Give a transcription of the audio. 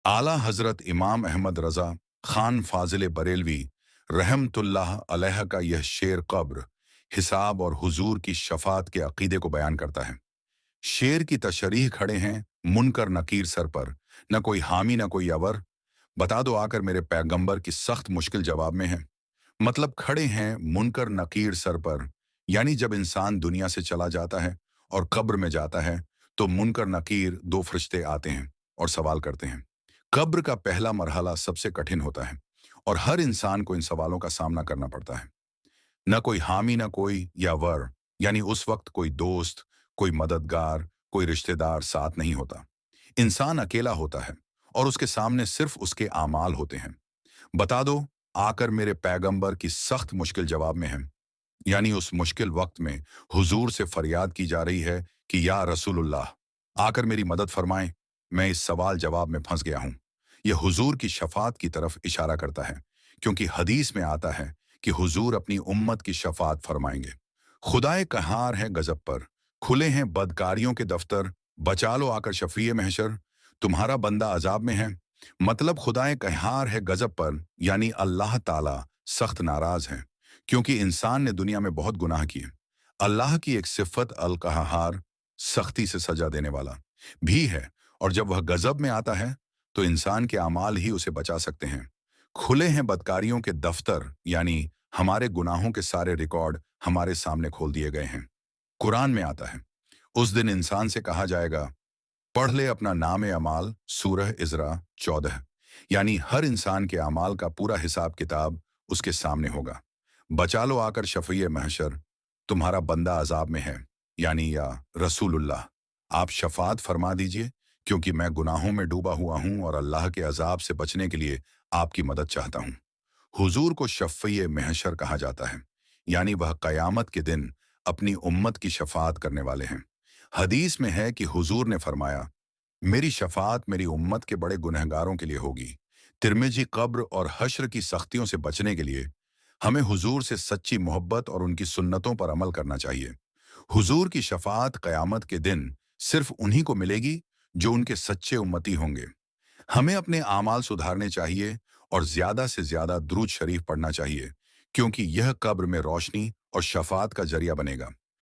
आला हजरत इमाम अहमद रजा खान फाजिल बरेलवी रहमतुल्लाह अलैह का यह शेर कब्र, हिसाब और हुजूर की शफात के अकीदे को बयान करता है। शेर की तशरीह खड़े हैं मुनकर नकीर सर पर, न कोई हामी न कोई अवर। बता दो आकर मेरे पैगंबर की सख्त मुश्किल जवाब में है। मतलब खड़े हैं मुनकर नकीर सर पर, यानी जब इंसान दुनिया से चला जाता है और कब्र में जाता है तो मुनकर नकीर दो फरिश्ते आते हैं और सवाल करते हैं। कब्र का पहला मरहला सबसे कठिन होता है और हर इंसान को इन सवालों का सामना करना पड़ता है। न कोई हामी न कोई या वर, यानी उस वक्त कोई दोस्त, कोई मददगार, कोई रिश्तेदार साथ नहीं होता। इंसान अकेला होता है और उसके सामने सिर्फ उसके आमाल होते हैं। बता दो आकर मेरे पैगंबर की सख्त मुश्किल जवाब में है, यानी उस मुश्किल वक्त में हुजूर से फरियाद की जा रही है कि या रसूलुल्लाह आकर मेरी मदद फरमाएं, मैं इस सवाल जवाब में फंस गया हूं। यह हुजूर की शफात की तरफ इशारा करता है, क्योंकि हदीस में आता है कि हुजूर अपनी उम्मत की शफात फरमाएंगे। खुदाए कहार है गजब पर, खुले हैं बदकारियों के दफ्तर, बचा लो आकर शफीए महशर, तुम्हारा बंदा अजाब में है। मतलब खुदाए कहार है गजब पर, यानी अल्लाह ताला सख्त नाराज है, क्योंकि इंसान ने दुनिया में बहुत गुनाह किए। अल्लाह की एक सिफत अल कहार, सख्ती से सजा देने वाला भी है, और जब वह गजब में आता है तो इंसान के अमाल ही उसे बचा सकते हैं। खुले हैं बदकारियों के दफ्तर, यानी हमारे गुनाहों के सारे रिकॉर्ड हमारे सामने खोल दिए गए हैं। कुरान में आता है उस दिन इंसान से कहा जाएगा, पढ़ ले अपना नाम अमाल, सूरह इजरा 14, यानी हर इंसान के अमाल का पूरा हिसाब किताब उसके सामने होगा। बचा लो आकर शफीए महशर, तुम्हारा बंदा अजाब में है, यानी या रसूलुल्लाह आप शफात फरमा दीजिए, क्योंकि मैं गुनाहों में डूबा हुआ हूं और अल्लाह के अजाब से बचने के लिए आपकी मदद चाहता हूं। हुजूर को शफ़ीए महशर कहा जाता है, यानी वह कयामत के दिन अपनी उम्मत की शफात करने वाले हैं। हदीस में है कि हुजूर ने फरमाया, मेरी शफात मेरी उम्मत के बड़े गुनहगारों के लिए होगी। तिर्मिजी कब्र और हश्र की सख्तियों से बचने के लिए हमें हुजूर से सच्ची मोहब्बत और उनकी सुन्नतों पर अमल करना चाहिए। हुजूर की शफात कयामत के दिन सिर्फ उन्हीं को मिलेगी जो उनके सच्चे उम्मती होंगे। हमें अपने आमाल सुधारने चाहिए और ज्यादा से ज्यादा दुरूद शरीफ पढ़ना चाहिए, क्योंकि यह कब्र में रोशनी और शफात का जरिया बनेगा।